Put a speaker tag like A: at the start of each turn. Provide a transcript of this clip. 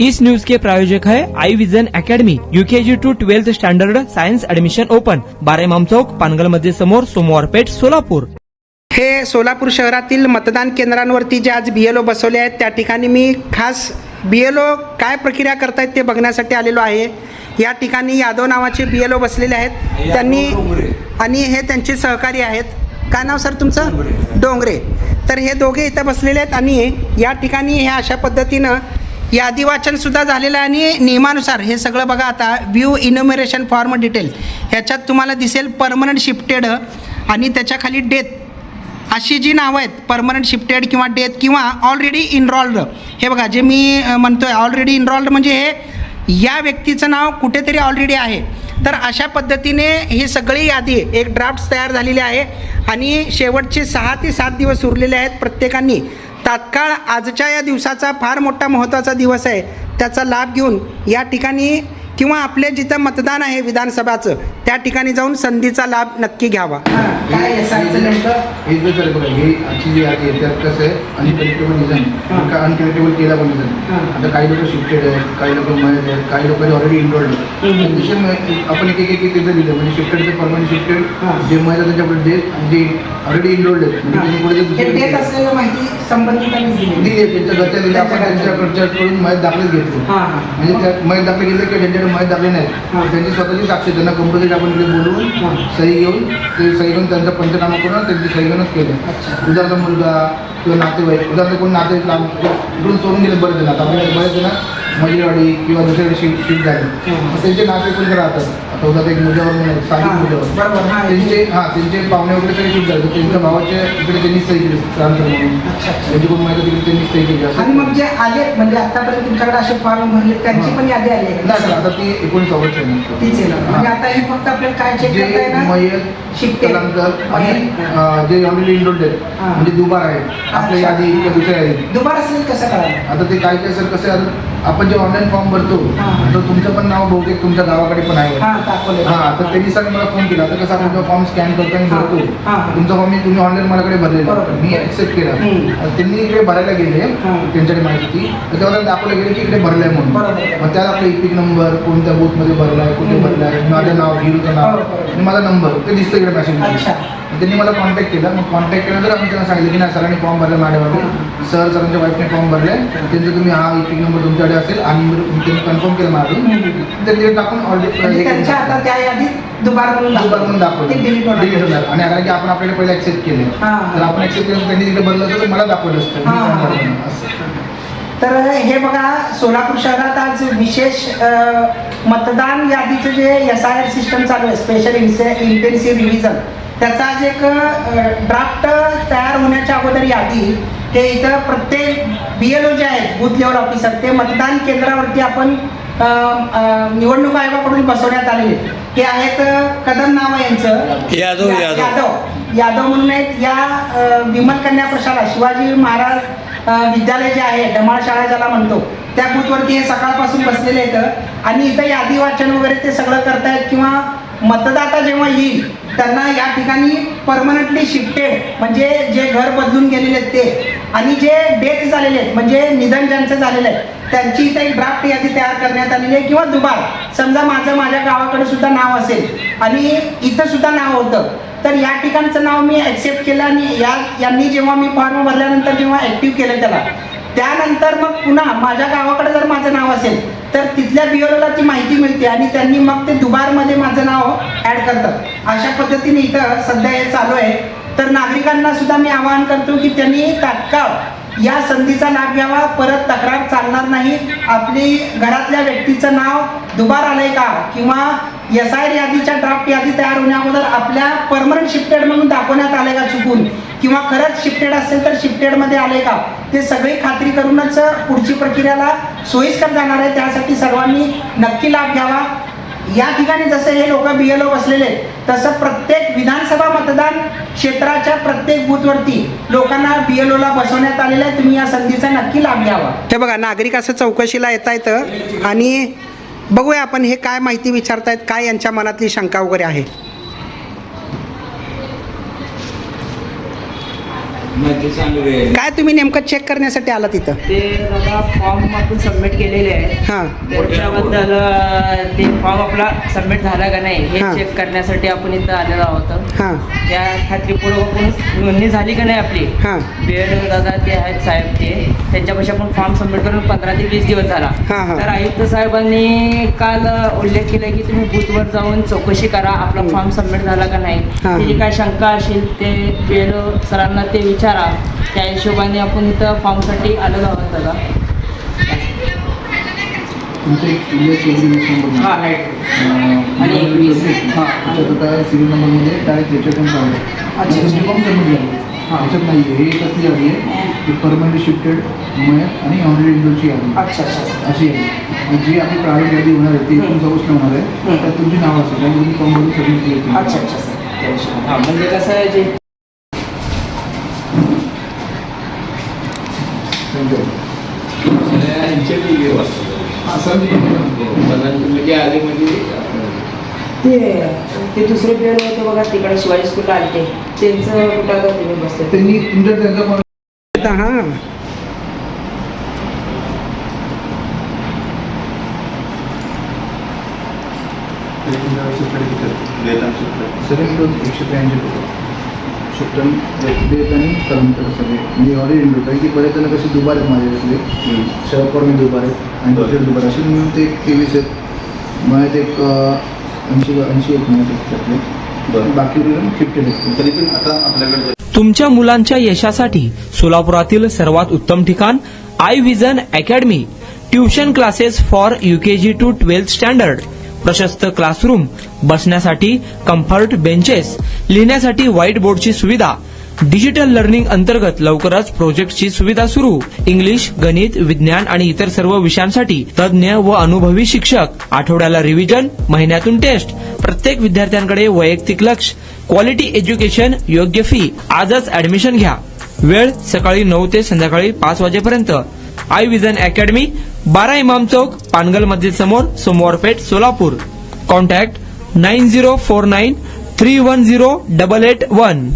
A: इस news के प्रायोजक है I vision academy, UKG to 12th standard science admission open, बारेमाम चौक, पानगल मध्ये समोर, सोमवार पेठ, सोलापूर।
B: हे सोलापूर शहरातील मतदान केंद्रांवरती जे आज BLO बसवले आहेत त्या ठिकाणी मी खास BLO काय प्रक्रिया करतायत ते बघण्यासाठी आलेलो आहे। या ठिकाणी यादव नावाचे BLO बसलेले आहेत, त्यांनी आणि हे त्यांचे सहकारी आहेत। काय नाव सर तुमचं? डोंगरे। तर हे दोघे इथं बसलेले आहेत आणि या ठिकाणी हे अशा पद्धतीनं यादी वाचन सुद्धा झालेलं आहे आणि नियमानुसार हे सगळं बघा। आता व्ह्यू इन्युमरेशन फॉर्म डिटेल ह्याच्यात तुम्हाला दिसेल परमनंट शिफ्टेड आणि त्याच्याखाली डेथ अशी जी नावं आहेत, परमनंट शिफ्टेड किंवा डेथ किंवा ऑलरेडी इनरॉल्ड। हे बघा जे मी म्हणतोय ऑलरेडी इनरॉल्ड म्हणजे हे या व्यक्तीचं नाव कुठेतरी ऑलरेडी आहे। तर अशा पद्धतीने ही सगळी यादी एक ड्राफ्ट तयार झालेली आहे आणि शेवटचे 6 ते 7 दिवस उरलेले आहेत। प्रत्येकाने तात्काळ आजच्या या दिवसाचा फार मोठा महत्त्वाचा दिवस आहे, त्याचा लाभ घेऊन या ठिकाणी किंवा आपले जिथं मतदान आहे विधानसभाचं त्या ठिकाणी जाऊन संधीचा लाभ नक्की घ्यावा। काय
C: हे जर बघा हे आजची जी यादी आहे त्यात कसं आहे अनकनेक्टेबल रिझन का अनकनेक्टेबल केला पण रिझन। आता काही लोक शिफ्टेड आहेत, काही लोक मॅरेज आहेत, काही लोक ऑलरेडी इनरोल्ड आहेत। आपण एक तिथं दिलं म्हणजे शिफ्टेड ते परमनंट शिफ्टेड जे महिला त्यांच्याकडे डेथ आणि जे ऑलरेडी इनरोल्ड आहेत म्हणजे
B: डेथ असलेलं माहिती संबंधितांनी
C: दिली त्यांच्या घरच्या दिल्या, आपण त्यांच्याकडून मयत दाखलेच घेतले म्हणजे त्या मयत दाखले घेतले किंवा ज्यांच्याकडे मयत दाखले नाहीत त्यांची स्वतःची साक्षी त्यांना कंपल्सरी आपण इकडे बोलवून सही घेऊन ते सही घेऊन त्यांचा पंचनामा करून त्यांची सही घेऊनच केलं। उदाहरण मुलगा किंवा नातेवाईक, उदाहरण कोण नातेवाईक लांब इकडून सोडून गेले बरेच जण, आता आपल्याला बरेच जण मजेवाडी किंवा दुसऱ्याकडे शिफ्ट झाले मग त्यांचे नातेवाईक पण राहतात। आता उदाहरण एक मुलावर म्हणून साधी मुलावर त्यांचे पाहुणे वगैरे सगळे शिफ्ट झाले तर त्यांच्या भावाच्या इकडे त्यांनी सही केली ट्रान्सफर म्हणून त्यांची कोण माहिती तिकडे त्यांनी सही केली असं।
B: आणि मग जे आले म्हणजे आतापर्यंत तुमच्याकडे असे फॉर्म भरले त्यांची पण यादी आली आहे
C: नाही आता ती 19 ऑगस्ट आहे
B: तीच आहे ना। म्हणजे आता हे फक्त आपल्याला काय चेक करता
C: जे
B: येणार
C: मयत शिफ्टेनंतर आणि जे ऑलरेडी इनरोल्ड आहेत म्हणजे दुबार आहेत आपल्या यादी किंवा दुसऱ्या यादी
B: दुबार असेल कसं कळालं?
C: आता ते काय काय सर कसं आहे आपण जे ऑनलाईन फॉर्म भरतो तर तुमचं पण नाव बहुतेक तुमच्या गावाकडे पण आहे तर त्यांनी सर मला फोन केला तर कसं आपण फॉर्म स्कॅन करतो आणि भरतो तुमचा फॉर्म तुम्ही ऑनलाईन माझ्याकडे भरलेला मी ऍक्सेप्ट केला। त्यांनी इकडे भरायला गेले त्यांच्याकडे माहिती तर तेव्हा दाखवलं गेले की इकडे भरलंय म्हणून मग त्यात आपला इपिक नंबर कोणत्या बूथमध्ये भरलाय कुठे भरलाय माझं नाव हिरोचं नाव आणि माझा नंबर ते दिसतं इकडे मेसेज। त्यांनी मला कॉन्टॅक्ट केला, मग कॉन्टॅक्ट केल्यानंतर आम्ही त्यांना सांगितलं की नाही सरांनी फॉर्म भरला माझ्यावर सरांच्या वाईफने फॉर्म भरले त्यांचं तुम्ही हा इपिक नंबर तुमच्याकडे असेल आणि त्यांनी कन्फर्म केलं माझं त्यांनी टाकून ऑलरेडी दुबार म्हणून दाखवलं डिलीट होणार आणि कारण की आपण आपल्याला पहिले ऍक्सेप्ट केले तर आपण ऍक्सेप्ट केलं त्यांनी तिकडे भरलं असतं तर मला दाखवलं असतं।
B: तर हे बघा सोलापूर शहरात आज विशेष मतदान यादीचं जे SIR सिस्टम चालू आहे स्पेशल इंटेन्सिव्ह रिव्हिजन त्याचा आज एक ड्राफ्ट तयार होण्याच्या अगोदर यादी हे इथं प्रत्येक BLO जे आहेत बूथ लेवल ऑफिसर ते मतदान केंद्रावरती आपण निवडणूक आयोगाकडून बसवण्यात आलेले हे आहेत कदम नाव आहे यांचं यादव म्हणून आहेत। या विमल कन्या प्रशाला शिवाजी महाराज विद्यालय जे आहे डमाळ शाळा ज्याला म्हणतो त्या बूथवरती हे सकाळपासून बसलेले आहेत आणि इथं यादी वाचन वगैरे ते सगळं करतायत किंवा मतदाता जेव्हा येईल त्यांना या ठिकाणी परमनंटली शिफ्टेड म्हणजे जे घर बदलून गेलेले आहेत ते आणि जे डेथ झालेले आहेत म्हणजे निधन ज्यांचं झालेलं आहे त्यांची इथं एक ड्राफ्ट यादी तयार करण्यात आलेली आहे किंवा दुबार समजा माझ्या गावाकडे सुद्धा नाव असेल आणि इथं सुद्धा नाव होतं तर या ठिकाणचं नाव मी ॲक्सेप्ट केलं आणि यांनी जेव्हा मी फॉर्म भरल्यानंतर जेव्हा ॲक्टिव्ह केलं त्यानंतर मग पुन्हा माझ्या गावाकडे जर माझं नाव असेल तर तिथल्या BLOला ती माहिती मिळते आणि त्यांनी मग ते दुबारमध्ये माझं नाव ॲड करतात। अशा पद्धतीने इथं सध्या हे चालू आहे। तर नागरिकांना सुद्धा मी आवाहन करतो की त्यांनी तात्काळ या संधीचा लाभ घ्यावा, परत तक्रार चालणार नाही। आपली घरातल्या व्यक्तीचं नाव दुबार आलंय का किंवा SIR यादीच्या ड्राफ्ट यादी तयार होण्याअगोदर आपल्या परमनंट शिफ्टेड म्हणून दाखवण्यात आले का चुकून किंवा खरंच शिफ्टेड असेल तर शिफ्टेडमध्ये आले का ते सगळी खात्री करूनच पुढची प्रक्रियाला सोयीस्कर जाणार आहे। त्यासाठी सर्वांनी नक्की लाभ घ्यावा। या ठिकाणी जसं हे लोक BLO बसलेले तसं प्रत्येक विधानसभा मतदान क्षेत्राच्या प्रत्येक बूथवरती लोकांना BLOला बसवण्यात आलेलं आहे। तुम्ही या संधीचा नक्की लाभ घ्यावा। हे बघा नागरिक असं चौकशीला येत आहेत आणि बघूया आपण हे काय माहिती विचारतायत, काय यांच्या मनातली शंका वगैरे आहे। काय तुम्ही नेमकं चेक करण्यासाठी आला तिथं?
D: ते दादा फॉर्म आपण सबमिट केलेले आहे
B: हां
D: त्याच्याबद्दल ते फॉर्म आपला सबमिट झाला का नाही हे
B: हां.
D: चेक करण्यासाठी आपण इथं आलेलो आहोत.
B: हां
D: त्या खात्रीपूर्वक नोंदणी झाली का नाही आपली
B: हां
D: बीएड दादा ते आहेत साहेब ते त्यांच्यापाशी आपण फॉर्म सबमिट करून 15 ते 20 दिवस झाला.
B: हां, हां.
D: तर आयुक्त साहेबांनी काल उल्लेख केला की तुम्ही बूथवर जाऊन चौकशी करा आपला फॉर्म सबमिट झाला का नाही.
B: हां.
D: त्याची काय शंका असेल ते बीएड सरांना ते विचारा. त्या हिशोबाने आपण इथं फॉर्मसाठी आलेलो आहोत दादा.
C: तुमचं एक सिरियल नंबर
D: हां आणि 21 हां
C: त्याच्यात काय सिरियल नंबरमध्ये डायरेक्ट याच्यातून काढलं
D: अच्छा.
C: फॉर्म सबमिट झालं त्याच्यात नाही आहे. हे कसली यादी आहे की परमनंटली शिफ्टेड मयत आणि ऑनलाईन इंडोरची यादी
D: अच्छा अच्छा
C: अशी आहे. आणि जी आपली प्रायव्हेट यादी होणार आहे ती 19 ऑगस्टला होणार आहे. त्यात तुमची नाव असेल आणि तुम्ही फॉर्म भरून सबमिट केली.
D: अच्छा अच्छा सर. हां म्हणजे कसं आहे जे ते दुसरे पेअर होते बघा तिकडे शिवाजी स्कूलला आले त्यांचं कुठं आता तुम्ही बसले
C: त्यांनी तुमच्या त्यांचा
B: हां
C: सगळे 183 शिफ्टन देत आणि कलमकर सगळे म्हणजे ऑलरेडी इंडोर कारण की बरेच जण कसे दुबार आहेत माझ्याकडे शरद पवार मी दुबार आहेत आणि दुसरे दुबार असे मिळून ते 23 आहेत मग एक 80 एक मिळत आहेत त्यातले बाकी शिफ्टेड आहेत. तरी पण आता आपल्याकडे
A: तुमच्या मुलांच्या यशासाठी सोलापुरातील सर्वात उत्तम ठिकाण I vision academy. Tuition classes for UKG to 12th standard. प्रशस्त क्लासरूम, बसण्यासाठी कम्फर्ट बेंचेस, लिहिण्यासाठी व्हाईट बोर्डची सुविधा. डिजिटल लर्निंग अंतर्गत लवकरच प्रोजेक्टची सुविधा सुरू. इंग्लिश, गणित, विज्ञान आणि इतर सर्व विषयांसाठी तज्ज्ञ व अनुभवी शिक्षक. आठवड्याला रिव्हिजन, महिन्यातून टेस्ट. प्रत्येक विद्यार्थ्यांकडे वैयक्तिक लक्ष. क्वालिटी एज्युकेशन, योग्य फी. आजच ऍडमिशन घ्या. वेळ सकाळी 9 ते संध्याकाळी 5 वाजेपर्यंत. आय विजन अकॅडमी, 12 इमाम चौक, पानगल मस्जिद समोर, सोमवार पेठ, सोलापूर. कॉन्टॅक्ट 9049 310 881.